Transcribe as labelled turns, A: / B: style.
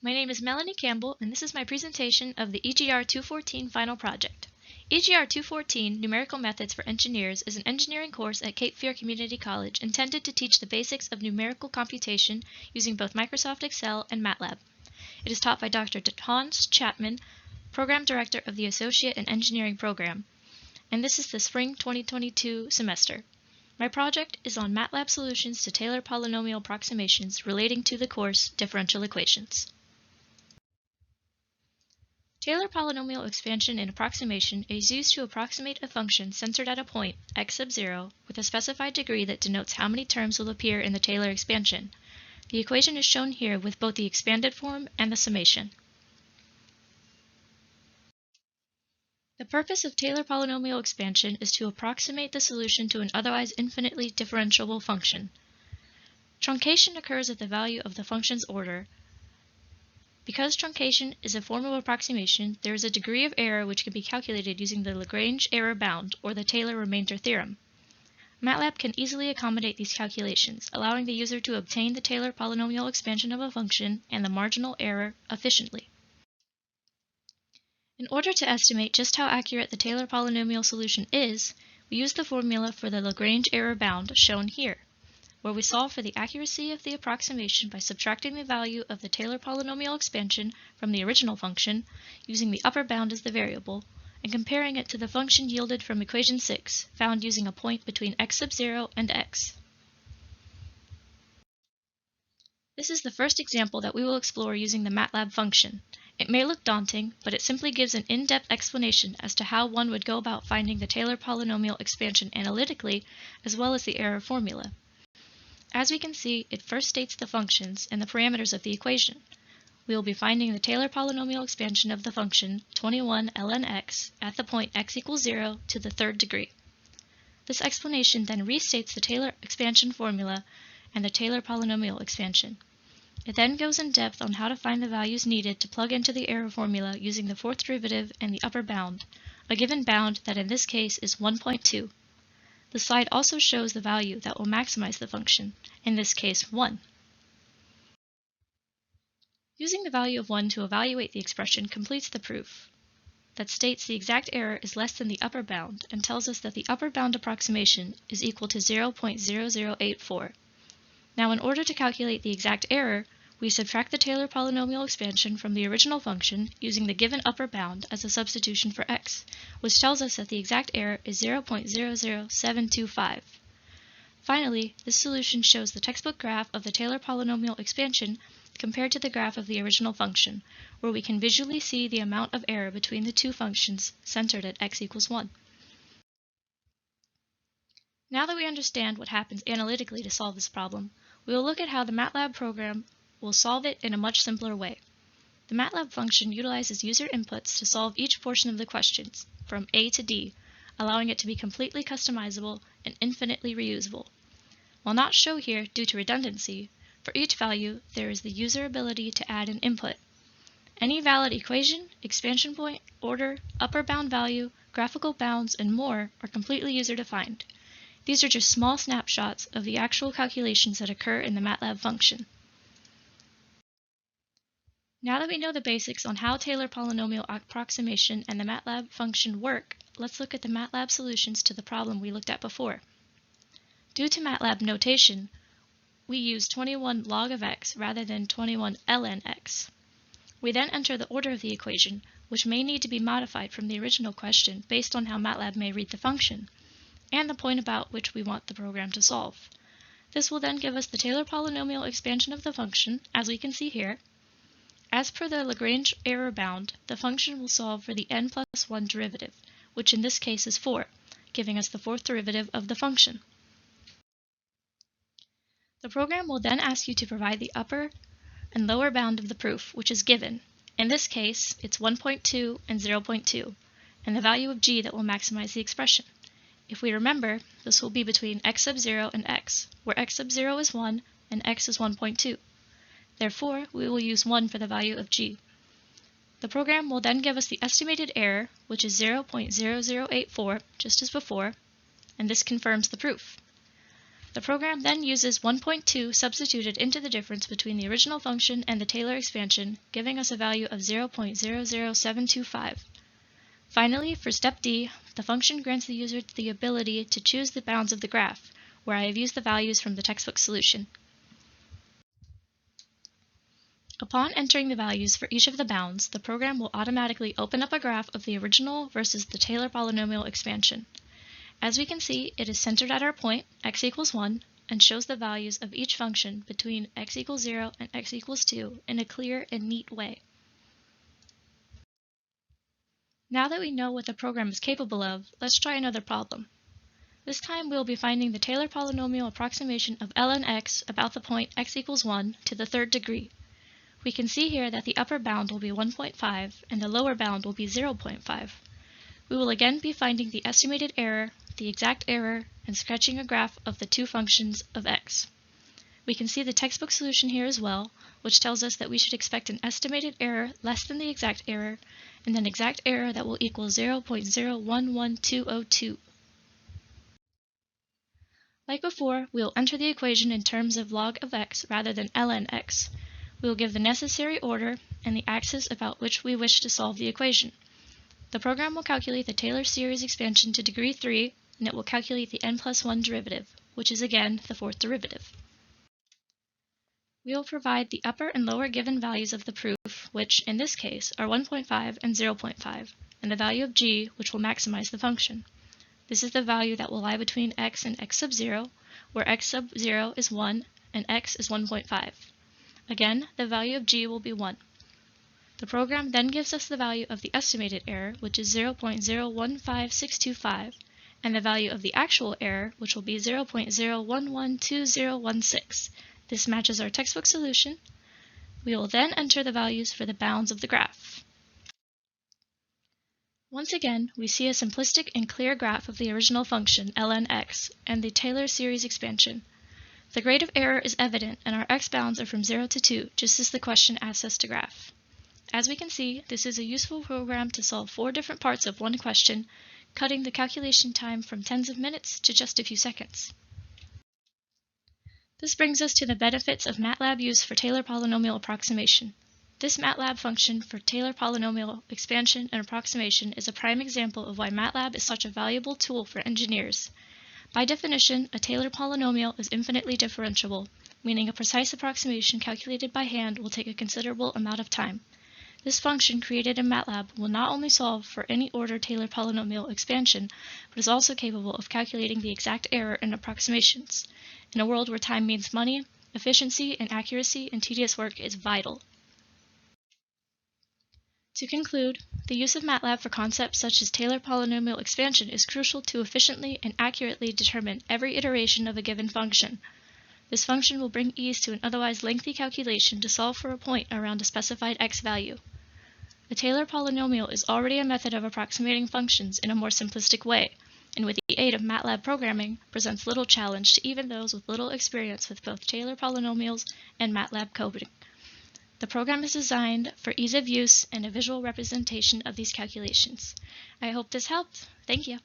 A: My name is Melanie Campbell, and this is my presentation of the EGR 214 final project. EGR 214, Numerical Methods for Engineers, is an engineering course at Cape Fear Community College intended to teach the basics of numerical computation using both Microsoft Excel and MATLAB. It is taught by Dr. Hans Chapman, Program Director of the Associate in Engineering Program, and this is the Spring 2022 semester. My project is on MATLAB solutions to Taylor polynomial approximations relating to the course Differential Equations. Taylor polynomial expansion and approximation is used to approximate a function centered at a point, x sub 0, with a specified degree that denotes how many terms will appear in the Taylor expansion. The equation is shown here with both the expanded form and the summation. The purpose of Taylor polynomial expansion is to approximate the solution to an otherwise infinitely differentiable function. Truncation occurs at the value of the function's order. Because truncation is a form of approximation, there is a degree of error which can be calculated using the Lagrange error bound, or the Taylor remainder theorem. MATLAB can easily accommodate these calculations, allowing the user to obtain the Taylor polynomial expansion of a function and the marginal error efficiently. In order to estimate just how accurate the Taylor polynomial solution is, we use the formula for the Lagrange error bound shown here, where we solve for the accuracy of the approximation by subtracting the value of the Taylor polynomial expansion from the original function, using the upper bound as the variable, and comparing it to the function yielded from equation 6, found using a point between x sub 0 and x. This is the first example that we will explore using the MATLAB function. It may look daunting, but it simply gives an in-depth explanation as to how one would go about finding the Taylor polynomial expansion analytically, as well as the error formula. As we can see, it first states the functions and the parameters of the equation. We will be finding the Taylor polynomial expansion of the function 21 ln x at the point x equals 0 to the third degree. This explanation then restates the Taylor expansion formula and the Taylor polynomial expansion. It then goes in depth on how to find the values needed to plug into the error formula using the fourth derivative and the upper bound, a given bound that in this case is 1.2. The slide also shows the value that will maximize the function, in this case 1. Using the value of 1 to evaluate the expression completes the proof that states the exact error is less than the upper bound and tells us that the upper bound approximation is equal to 0.0084. Now, in order to calculate the exact error, we subtract the Taylor polynomial expansion from the original function using the given upper bound as a substitution for x, which tells us that the exact error is 0.00725. Finally, this solution shows the textbook graph of the Taylor polynomial expansion compared to the graph of the original function, where we can visually see the amount of error between the two functions centered at x equals 1. Now that we understand what happens analytically to solve this problem, we will look at how the MATLAB program will solve it in a much simpler way. The MATLAB function utilizes user inputs to solve each portion of the questions, from A to D, allowing it to be completely customizable and infinitely reusable. While not shown here due to redundancy, for each value there is the user ability to add an input. Any valid equation, expansion point, order, upper bound value, graphical bounds, and more are completely user-defined. These are just small snapshots of the actual calculations that occur in the MATLAB function. Now that we know the basics on how Taylor polynomial approximation and the MATLAB function work, let's look at the MATLAB solutions to the problem we looked at before. Due to MATLAB notation, we use 21 log of x rather than 21 ln x. We then enter the order of the equation, which may need to be modified from the original question based on how MATLAB may read the function, and the point about which we want the program to solve. This will then give us the Taylor polynomial expansion of the function, as we can see here. As per the Lagrange error bound, the function will solve for the n plus 1 derivative, which in this case is 4, giving us the fourth derivative of the function. The program will then ask you to provide the upper and lower bound of the proof, which is given. In this case, it's 1.2 and 0.2, and the value of g that will maximize the expression. If we remember, this will be between x sub 0 and x, where x sub 0 is 1 and x is 1.2. Therefore, we will use 1 for the value of g. The program will then give us the estimated error, which is 0.0084, just as before, and this confirms the proof. The program then uses 1.2 substituted into the difference between the original function and the Taylor expansion, giving us a value of 0.00725. Finally, for step D, the function grants the user the ability to choose the bounds of the graph, where I have used the values from the textbook solution. Upon entering the values for each of the bounds, the program will automatically open up a graph of the original versus the Taylor polynomial expansion. As we can see, it is centered at our point, x equals 1, and shows the values of each function between x equals 0 and x equals 2 in a clear and neat way. Now that we know what the program is capable of, let's try another problem. This time we will be finding the Taylor polynomial approximation of ln x about the point x equals 1 to the third degree. We can see here that the upper bound will be 1.5 and the lower bound will be 0.5. We will again be finding the estimated error, the exact error, and sketching a graph of the two functions of x. We can see the textbook solution here as well, which tells us that we should expect an estimated error less than the exact error, and an exact error that will equal 0.011202. Like before, we will enter the equation in terms of log of x rather than ln x. We will give the necessary order and the axis about which we wish to solve the equation. The program will calculate the Taylor series expansion to degree 3, and it will calculate the n+1 derivative, which is again the fourth derivative. We will provide the upper and lower given values of the proof, which, in this case, are 1.5 and 0.5, and the value of g, which will maximize the function. This is the value that will lie between x and x sub 0, where x sub 0 is 1 and x is 1.5. Again, the value of g will be 1. The program then gives us the value of the estimated error, which is 0.015625, and the value of the actual error, which will be 0.0112016. This matches our textbook solution. We will then enter the values for the bounds of the graph. Once again, we see a simplistic and clear graph of the original function, ln x, and the Taylor series expansion. The grade of error is evident, and our x bounds are from 0 to 2, just as the question asks us to graph. As we can see, this is a useful program to solve 4 different parts of one question, cutting the calculation time from tens of minutes to just a few seconds. This brings us to the benefits of MATLAB use for Taylor polynomial approximation. This MATLAB function for Taylor polynomial expansion and approximation is a prime example of why MATLAB is such a valuable tool for engineers. By definition, a Taylor polynomial is infinitely differentiable, meaning a precise approximation calculated by hand will take a considerable amount of time. This function created in MATLAB will not only solve for any ordered Taylor polynomial expansion, but is also capable of calculating the exact error in approximations. In a world where time means money, efficiency and accuracy in tedious work is vital. To conclude, the use of MATLAB for concepts such as Taylor polynomial expansion is crucial to efficiently and accurately determine every iteration of a given function. This function will bring ease to an otherwise lengthy calculation to solve for a point around a specified x value. The Taylor polynomial is already a method of approximating functions in a more simplistic way, and with the aid of MATLAB programming, presents little challenge to even those with little experience with both Taylor polynomials and MATLAB coding. The program is designed for ease of use and a visual representation of these calculations. I hope this helped. Thank you.